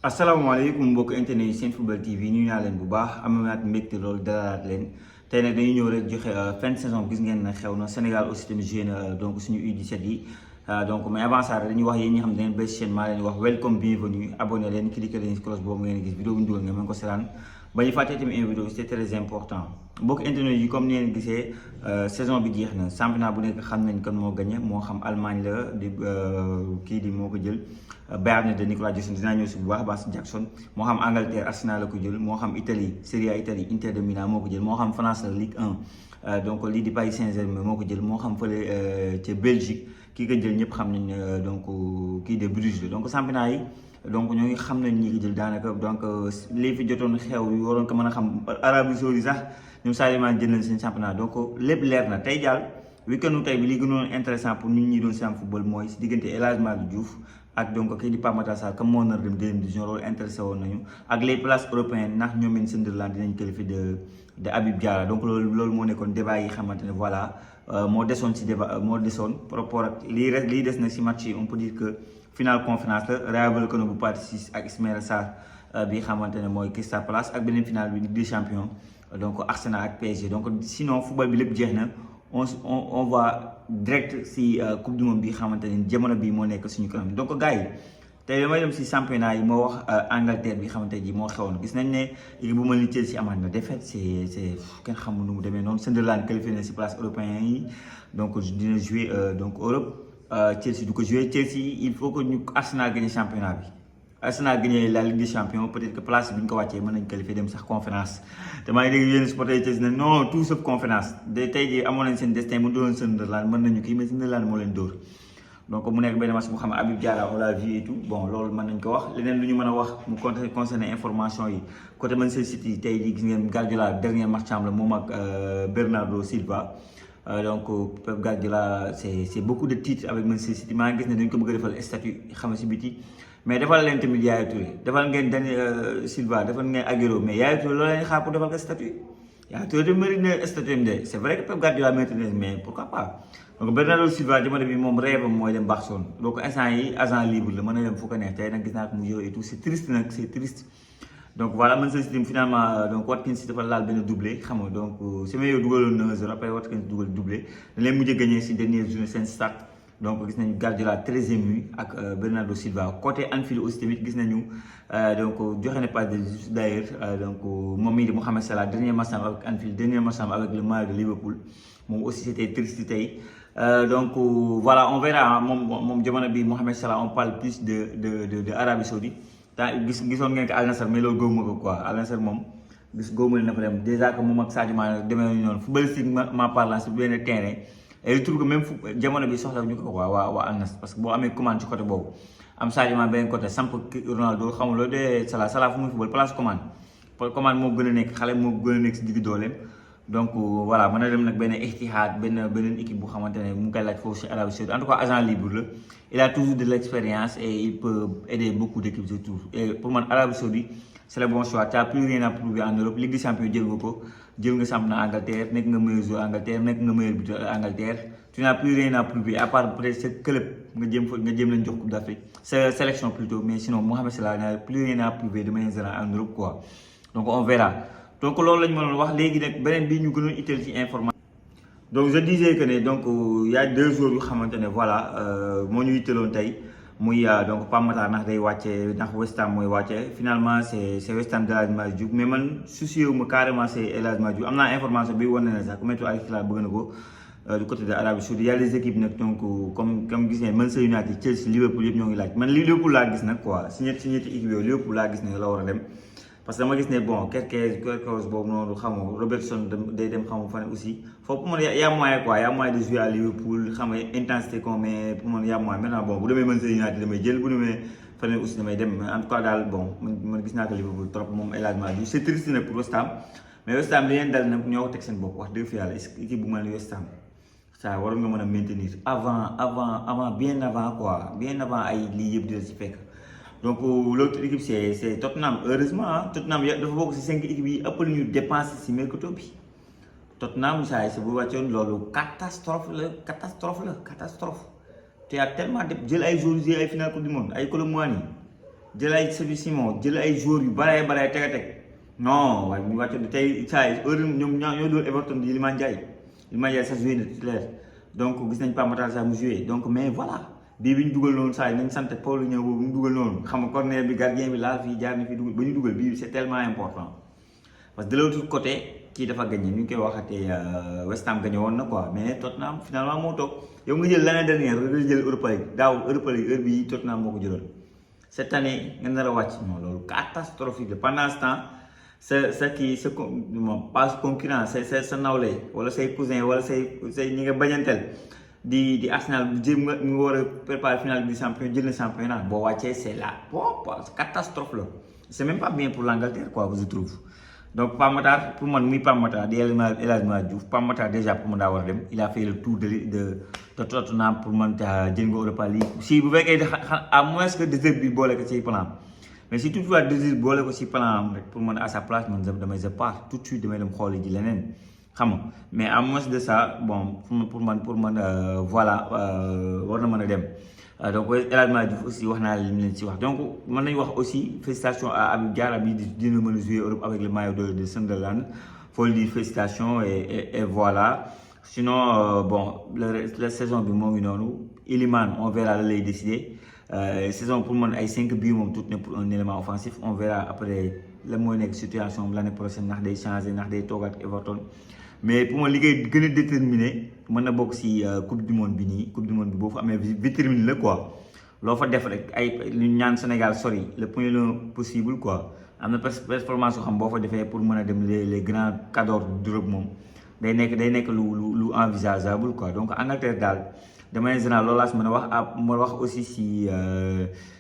asalaamaaleykum mbokk internet yi Senfootball TV nuyu naa leen bu baax amaat mbégte loolu dalalaat leen tey nag dañuy ñëw rek joxe fin de saison gis ngeen ne xew na Sénégal aussi tamit joué na donc suñu U17 yi donc mais avant ça dañuy wax yéen ñi xam ne dañu bés chaîne maa leen wax welcome bienvenue abonné leen cliquer leen si cloche boobu ngeen gis vidéo bu ñu dugal ngeen mën ko seetaan ba ñu fàttee tamit une vidéo c'est très important mbokk internet yi comme ni ngeen gisee saison bi jeex na championnat bu nekk xam nañ kan moo gagné moo xam Allemagne la di kii di moo ko jël Bayern de Nicolas Jackson dinaa ñëw si bu baax baax si Jackson moo xam Angleterre Arsenal la ko jël moo xam Italie Serie A Italie Inter de Milan moo ko jël moo xam France la Ligue 1 donc lii di Paris Saint-Germain moo ko jël moo xam fële ca Belgique kii ko jël ñëpp xam nañ donc kii de Bruges la donc championnat yi donc ñoo ngi xam nañ ñi ko jël daanaka donc lii fi jotoon xew yu waroon ko mën a xam Arabie Saoudite sax ñoom Sadio Mané jël nañ seen championnat donc lépp leer na tey daal week-end tey bi li gënoon intéressant pour nit ñi doon si am football mooy si diggante El Hadji Malick Diouf ak donc kii di Pape Matar Sarr comme moo nar dem deuxième division loolu intéressé woon nañu ak les places européennes ndax ñoom it Sunderland dinañ qualifié de Habib Diarra donc loolu moo nekkoon débat yi xamante ne voilà moo desoon si débat moo desoon par rapport ak lii des na si match yi on peut dire que finale conférence la Rayo Vallecano bu Pathé Ciss ak Ismaïla Sarr bi xamante ne mooy Crystal Palace ak beneen finale bi Ligue des Champions donc Arsenal ak PSG donc sinon football bi lépp jeex na on va direct si coupe du monde bi xamante ne jamono bii moo nekk suñu kanam donc gars yi tey damay dem si championnat yi moo wax Angleterre bi xamante ji moo xewoon gis nañ ne équipe bu mel ni Chelsea amaat na défaite c'est kenn xamul nu mu demee noonu Sunderland qualifié na si place européen yi donc dina jouer donc Europe Chelsea du ko jouer Chelsea il faut que ñu Arsenal gagné championnat bi Arsenal gagné la Ligue des Champions peut-être que place bi ñu ko wàccee mën nañ qualifier dem sax conférence te maa ngi dégg yéen supporters Chelsea ne non tout sauf conférence de tey jii amoon nañ seen destin mu doon Sunderland mën nañu kii mais Sunderland moo leen dóor donc mu nekk benn match bu xam ne Habib Diarra on l'a vu et tout bon loolu mën nañ ko wax leneen lu ñu mën a wax mu concerné information yi côté Manchester City tey jii gis ngeen Guardiola dernier match am la moom ak Bernardo Silva donc Pep Guardiola c'est beaucoup de titres avec Manchester City maa ngi gis ne dañ ko bëgg a defal statut xam si biti mais defal leen tamit Yaya Touré defal ngeen Dani Silva defal ngeen Aguero mais Yaya Touré loolu lañ xaar pour defal ko statut Yaya Touré de mérite na statut am de c'est vrai que Pep Guardiola mérite na mais pourquoi pas donc Bernardo Silva jamono bi moom rêve am mooy dem Barcelone donc instant yi agent libre la mën a dem fu ko neex tey nag gis naa ko mu yow et tout c'est triste nag c'est triste donc voilà Manchester City finalement donc Watkins dafa laal benn doublé xam nga donc su ma yow dugaloon 1-0 après Watkins dugal doublé dañ leen mujj a gagné si dernière journée seen stade donc gis nañu Guardiola très ému ak Bernardo Silva côté Anfield aussi tamit gis nañu donc joxe na passe de juste d'ailleurs donc moom mii di Mohamed Salah dernier match am avec Anfield dernier match am avec le maillot de Liverpool moom aussi c'était triste tey donc voilà on verra moom jamono bi Mohamed Salah on parle plus de Arabie Saoudite gisoon ngeen ko Al Nassr mais loolu gëwuma ko quoi Al Nassr moom gëwuma na fa dem déjà que moom ak Sadio Mané demee nañu noonu footballistiquement parlant si benn terrain et je trouve que même jamono bi soxla ñu ko waa Al Nassr parce que boo amee commande ci côté boobu am Sadio Mané beneen côté samp Ronaldo xamul loolu de Salah fu muy football place commande moo gën a nekk xale moo gën a nekk si digg dooleem donc voilà mën na dem nag benn Etihad beneen équipe bu xamante ne mu ngi koy laaj foofu si Arabie Saoudite en tout cas agent libre la il a toujours de l'expérience et il peut aider beaucoup d'équipes je trouve et pour man Arabie Saoudite c'est le bon choix tu n'as plus rien à prouver en Europe Ligue des Champions jël nga ko jël nga championnat Angleterre nekk nga meilleur joueur Angleterre nekk nga meilleur buteur Angleterre tu n'as plus rien à prouver à part peut-être sa club nga jéem leen jox Coupe d'Afrique sa sélection plutôt mais sinon Mohamed Salah n'a plus rien à prouver de manière générale en Europe quoi donc on verra donc loolu lañ mënoon wax léegi nag beneen bi ñu gënoon itteel ci information. donc je disais que ne donc y a 2 jours yu xamante ne voilà moo ñu itteeloon tey muy donc Pape Matar ndax day wàcce ndax West Ham mooy wàcce finalement c'est West Ham de El Hadji Malick Diouf mais man soucié wu ma carrément c'est El Hadji Malick Diouf am naa information bi wane na sax ku météo Al Hilal bëgg na ko du côté de Arabie Saoudite y a des équipes nag donc comme gis ngeen Manchester United Chelsea Liverpool yëpp ñoo ngi laaj man Liverpool laa gis nag quoi si ñetti équipe yooyu Liverpool laa gis ne la war a dem. parce que dama gis ne bon Kerkez boobu noonu xam nga Robertson day dem xam nga fan aussi foofu pour man y a moyen quoi y a moyen de jouer à Liverpool xam nga intensité quoi mais pour man y a moyen maintenant bon bu demee Manchester United damay jël bu demee feneen aussi damay dem en tout cas daal bon man gis naa ko Liverpool trop moom El Hadji Malick c'est triste nag pour West Ham mais West Ham li leen dal nag ñoo ko teg seen bopp wax dëgg fi yàlla équipe bu mel ni West Ham ça waroon nga mën a maintenir avant bien avant quoi bien avant ay lii yëpp di la ci fekk. donc l'autre équipe c'est Tottenham heureusement Tottenham dafa bokk ci 5 équipes yi ëpp lu ñu dépensé ci mercato bi Tottenham saa yi bu wàccoon loolu catastrophe tu as tellement jël ay joueurs ay final coupe du monde ay Kolo Muani jël ay Xavi Simons jël ay joueurs yu bare teg non waaye mu wàcc tey saa yi heure ñoom ñoo doon Everton di Iliman Ndiaye sax joué na titulaire donc gis nañ Pape Matar Sarr mu joué donc mais voilà bii bi ñu dugal noonu saa yi nañ sant Paul ñëw boobu ñu dugal noonu xam nga corner bi gardien bi laal fii jaar na fi dugal ba ñu dugal bii c'est tellement important parce que de l'autre côté kii dafa gagné ñu ngi koy waxatee West Ham gagné woon na quoi mais Tottenham finalement moo toog yow nga jël l'année dernière nga jël Europa League daaw Europa League heure bii Tottenham moo ko jëloon cette année nga nar a wàcc non loolu catastrophique pendant ce temps sa kii sa pas concurrent sa nawle wala say cousin wala say ñi nga bañanteel di Arsenal jéem nga war a préparer finale du champion jël na championnat boo wàccee c'est là catastrophe la c'est même pas bien pour l'Angleterre quoi je trouve donc Pape Matar pour man muy Pape Matar di El Hadji Malick Diouf Pape Matar déjà pour man daa war a dem il a fait le tour de Tottenham pour man jël nga Europa League si bu fekkee à moins que désert bi boole ko ci plan mais si toutefois désir boole ko si plan rek pour man à sa place man damay je pars tout de suite damay dem xooli ji leneen xam nga mais à moins de ça bon pour man voilà war na mën a dem donc El Hadji Malick Diouf aussi wax naa leen si wax donc mën nañu wax aussi félicitations à Habib Diarra bi dina mën a jouer Europe avec le maillot de Sunderland faut le dire félicitations et voilà sinon bon la saison bi moo ngi noonu Iliman on verra la lay décider saison pour moi ay 5 buts moom tout ne pour un élément offensif on verra après la mooy nekk situation l'année prochaine ndax day changer ndax day toogaat Everton mais pour moi li ngay gën a déterminé mën na bokk si coupe du monde bi nii coupe du monde bi boo fa amee vitrine la quoi loo fa def rek ay lu ñaan Sénégal sori le point le possible quoi am na performance yoo xam boo fa defee pour mën a dem les grands cadors d'Europe moom day nekk lu envisageable quoi donc Angleterre daal de manière générale loolu laa si mën a wax ma wax aussi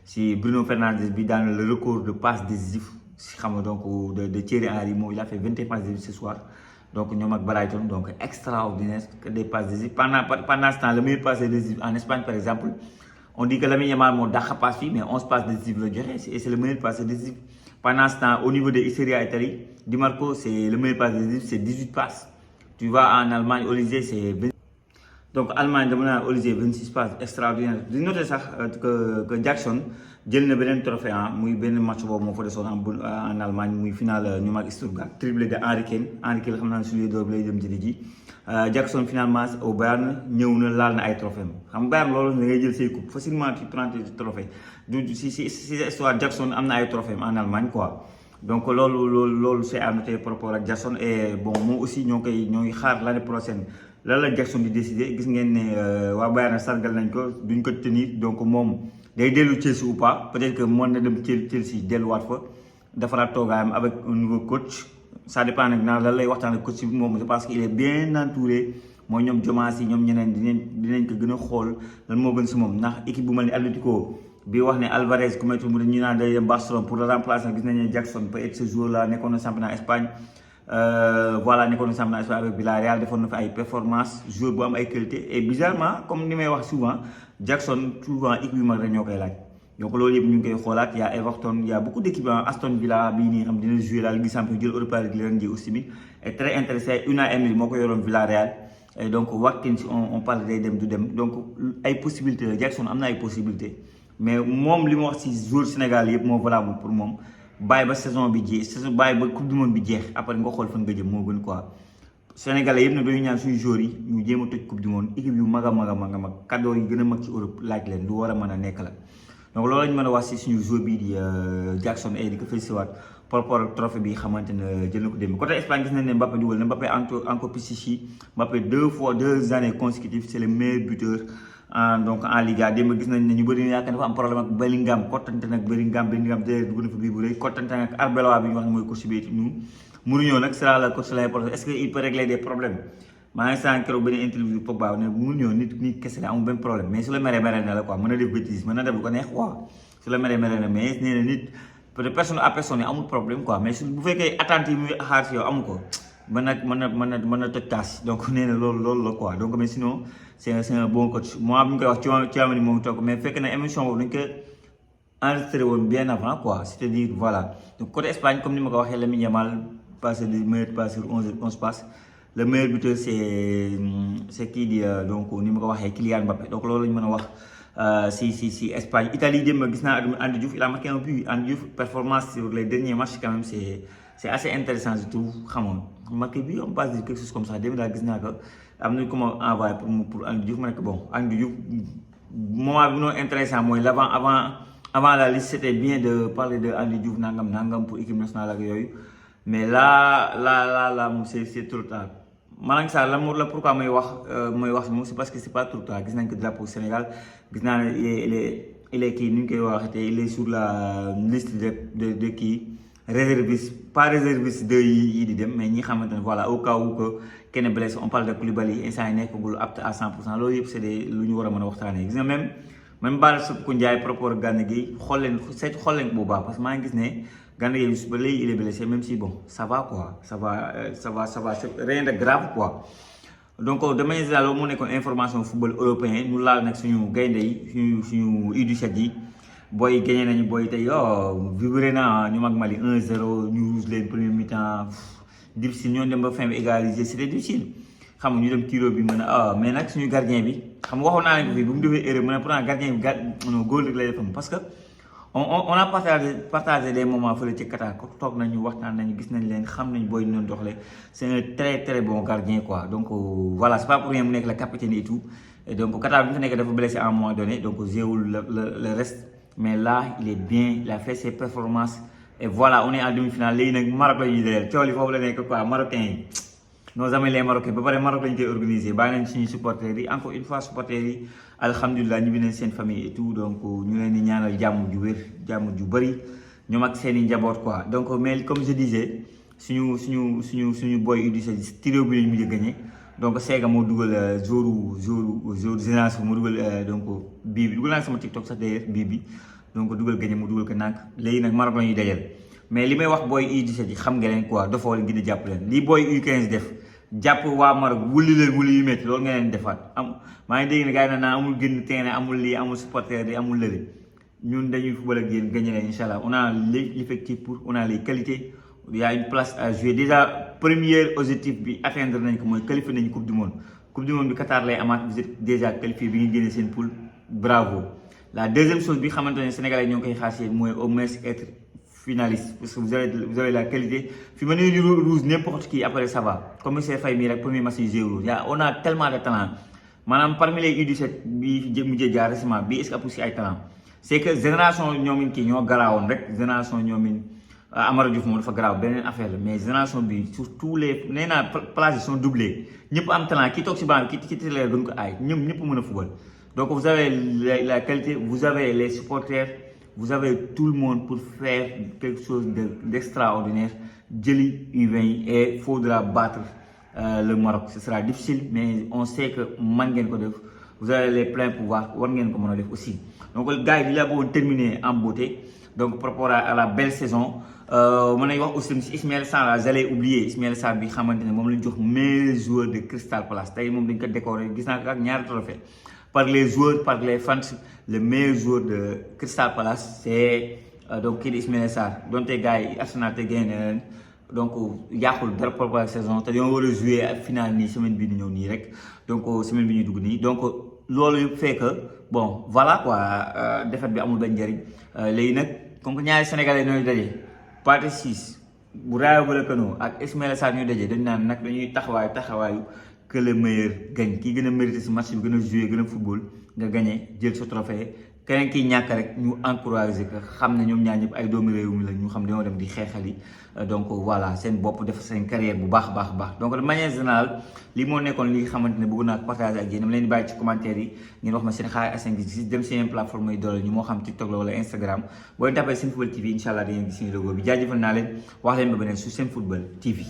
si Bruno Fernandes bi dans le record de passes décisives si xam nga donc de Thierry Henry moom il a fait 21 passes décisives ce soir donc ñoom ak Brighton donc extraordinaire que des passes décisives pendant ce temps le meilleur passeur décisif en Espagne par exemple on dit que Lamine Yamal moo dàq passe fii mais 11 passes décisives la joxe et c'est le meilleur passeur décisif pendant ce temps au niveau de Serie A Italie Di Marco c'est le meilleur passeur décisif c'est 18 passes tu vas en Allemagne Olise c'est 20. Donc Allemagne dama naan Olise 26 passes extraordinaire di noter sax que Jackson jël na beneen trophée muy benn match boobu moo fa desoon en Allemagne muy finale ñoom ak Stuttgart triplé de Harry Kane xam naa ne su dee lay dem jëli ji Jackson finalement au Bayern ñëw na laal na ay trophée xam Bayern loolu da ngay jël say coupe facilement tu prends tes trophées du si histoire Jackson am na ay trophée en Allemagne quoi donc loolu c'est à noter par rapport ak Jackson et bon moom aussi ñoo ngi xaar l'année prochaine lan la Jackson di décider gis ngeen ne waa Bayern sargal nañ ko duñ ko tenir donc moom day dellu Chelsea ou pas peut-être que mën na dem Chelsea delluwaat fa defaraat toogaayam avec un nouveau coach ça dépend nag lan lay waxtaan ak coach bi moom je pense qu'il est bien entouré mooy ñoom Jomas yi ñoom ñeneen dinañ ko gën a xool lan moo gën si moom ndax équipe bu mel ni Atlético bi wax ne Alvarez ku métti mu ñu naan day dem Barcelone pour le remplacer gis nañ ne Jackson peut être ce jour là nekkoon na championnat Espagne voilà nekkoon na championnat Espagne avec Villarreal defoon na fi ay performance joueur bu am ay qualité et bizarrement comme ni may wax souvent Jackson souvent équipe yu mag rek ñoo koy laaj donc loolu yëpp ñu ngi koy xoolaat y a Everton y a beaucoup d'équipes Aston Villa bii nii xam dina jouer la Ligue des Champions jël Europa League ren ji aussi bi est très intéressé Unai Emery moo ko yoroon Villarreal et donc Watkins on parle day dem du dem donc ay possibilités la Jackson am na ay possibilités mais moom li ma wax ci joueur Sénégal yëpp moo valable pour moom bàyyi ba saison bi jeex bàyyi ba coupe du monde bi jeex après nga xool fan nga jëm moo gën quoi Sénégalais yëpp nag dañu ñaan suñu joueurs yi ñu jéem a toj coupe du monde équipe yu mag a mag cadeau yi gën a mag ci Europe laaj leen lu war a mën a nekk la donc loolu lañ mën a wax ci suñu joueur bii di Jackson di ko félicité waat par rapport ak trophée bi xamante ne jël na ko démb côté Espagne gis nañ ne Mbappé dugal na Mbappé encore Pichichi Mbappé 2 années consécutives c'est le meilleur buteur donc en Liga démb gis nañ ne ñu bëri yaakaar dafa am problème ak Bellingham kottante nag Bellingham dugg na fa bii bu rëy kottante nag Arbeloa bi ñu wax ne mooy coach bi ñu Mourinho nag sera le coach l'année prochaine est-ce que il peut régler des problèmes maa ngi sànq keroog benn interview Pogba ne Mourinho nit kese la amul benn problème mais su la meree na la quoi mën na def bêtise mën na def lu ko neex quoi su la meree na mais nee na nit peut-être personne à personne yi amul problème quoi mais su bu fekkee attente yi muy xaar si yow amu ko mën na toj taas donc nee na loolu la quoi donc mais sinon c'est un bon coach moi bu ñu koy wax Tchouaméni moo ngi toog mais fekk na émission boobu dañ ko enregistré woon bien avant quoi c'est-à-dire voilà donc côté Espagne comme ni ma ko waxee Lamine Yamal passé le meilleur passeur 11 passes le meilleur buteur c'est kii di donc ni ma ko waxee Kylian Mbappé donc loolu la ñu mën a wax si Espagne. Italie démb gis naa Andy Diouf il a marqué un but. Andy Diouf performance sur les derniers matchs quand même c'est assez intéressant je trouve xamoon marqué but on passe de quelque chose comme ça démb daal gis naa ko am na ko ma envoyé pour Andy Diouf ma ne ko bon Andy Diouf moment bi noonu intéressant mooy avant la liste c'était bien de parler de Andy Diouf nangam pour équipe nationale ak yooyu mais là moom c'est trop tard. Malang Sarr la pourquoi may wax moom c'est parce que c'est pas trop tard gis nañ ko drapeau Sénégal gis naa ne il est kii ni ñu koy waxatee il est sur la liste de kii réserviste pas réserviste de yi di dem mais ñi xamante ne voilà au cas où que kenn blessé on parle de Koulibaly instant yi nekkagul apte à 100% loolu yëpp c'est des lu ñu war a mën a waxtaanee gis nga même Bara Sopoko Ndiaye par rapport ak Gana Gueye xool leen ko bu baax parce que maa ngi gis ne Gana Gueye ba léegi il est blessé même si bon ça va quoi ça va c'est rien de grave quoi. Donc de manière générale loolu moo nekkoon information football européen ñu laal nag suñu gaynde yi suñu U17 yi booy gagné nañu booy tey vibré na ñu mag Mali 1-0 ñu rouge leen premier mi-temps difficile ñoo dem ba fin bi égaliser c'était difficile xam nga ñu dem tiro bi mën a mais nag suñu gardien bi xam nga waxoon naa leen ko fii bu mu defee erreur mën a pourtant gardien bi góol rek lay defam parce que on a partagé des moments fële ci Qatar ko toog nañu waxtaan nañu gis nañ leen xam nañ booy ñu doxalee c'est un très bon gardien quoi donc voilà c'est pas pour rien mu nekk la capitaine et tout et donc Qatar bi mu fa nekk dafa blessé à un moment donné donc jéewul le reste mais là il est bien il a fait ses performances et voilà on est en demi-finale léegi nag Maroc la ñuy dajeel coow li foofu la nekk quoi marocain yi nos amis les Marocains ba pare Maroc lañ koy organiser bàyyi nañ suñu supporters yi encore une fois supporters yi alhamdulilah ñu ngi seen famille et tout donc ñu leen di ñaanal jàmm ju wér jàmm ju bëri ñoom ak seen i njaboot quoi donc mais comme je disais suñu boy U17 tiro bi lañ mujj a gagné donc Sega moo dugal jour génération moo dugal donc bii bi dugal naa sama TikTok sax d'ailleurs bii bi donc dugal gagné mu dugal ko nànk léegi nag Maroc la ñuy dajal mais li may wax boy U17 yi xam nga leen quoi dafa war a gën a jàpp leen lii boy U15 def jàpp waa Maroc wulli leen wulli yu métti loolu nga leen defaat maa ngi dégg ne gars yi naan amul génn terrain amul lii amul supporter yi amul lële ñun dañuy football ak yéen gagné leen incha allah on a l'effectif on a les qualités il y a une place à jouer déjà premier objectif bi atteindre nañ ko mooy qualifier nañ coupe du monde bi Qatar lay amaat vous êtes déjà qualifié bi ngeen génne seen poule bravo. La deuxième chose bi xamante ne Sénégalais ñoo ngi koy xaar mooy au moins être finaliste parce que vous avez la qualité fi ma nee rouge n'importe qui après ça va comme monsieur Faye mii rek premier match yi rouge on a tellement de talent maanaam parmi les U17 bi mujjee jaar récemment bi est-ce que ëpp si ay talent c'est que génération ñoomin kii ñoo garaawoon rek génération ñoomin Amara Diouf moom dafa garaaw beneen affaire la mais génération bi sur tous les nee naa places yi sont doublées ñëpp am talent ki toog si banc bi ki titulaire gën ko aay ñëpp mën a football donc vous avez la qualité vous avez les supporters vous avez tout le monde pour faire quelque chose d'extraordinaire jëli U20 et faudra battre le Maroc ce sera difficile mais on sait que man ngeen ko def vous avez les pleins pouvoirs war ngeen ko mën a def aussi donc gars yi di la bëggoon terminer en beauté donc par rapport à la belle saison mën nañu wax aussi si Ismaël Sarr la j'allais oublier Ismaël Sarr bi xamante ne moom lañ jox meilleur joueur de Crystal Palace tey moom dañ ko décorer gis naa ko ak ñaari trophée par les joueurs, par les fans, le meilleur joueur de Crystal Palace, c'est donc kii di Ismaël Sarr donte gars yi Arsenal te gagné donc yàqul dara par rapport à la saison te dañoo war a jouer finale nii semaine bii di ñëw nii rek donc semaine bi ñuy dugg nii donc loolu yëpp fait que bon voilà quoi défaite bi amul benn njëriñ léegi nag comme que ñaari sénégalais ñooy daje Pathé Ciss bu Rayo Vallecano ak Ismaël Sarr ñooy daje dañ naan nag dañuy taxawaayu que le meilleur gagne kii gën a mérité si match bi gën a joué gën a football nga gagné jël sa trophée keneen kiy ñàkk rek ñu encouragé ko xam ne ñoom ñaar ñëpp ay doomi réew mi la ñu xam dañoo dem di xeexali donc voilà seen bopp def seen carrière bu baax donc de manière générale li moo nekkoon li xamante ne bëgg naa ko partager ak yéen dama leen di bàyyi ci commentaire yi ngeen wax ma seen xaar ak gis dem seen plateforme yi doole ñu moo xam TikTok la wala Instagram boo leen tapee Senfootball TV incha allah da ngeen gis suñu logo bi jaajëfal naa leen wax leen ba beneen su Senfootball TV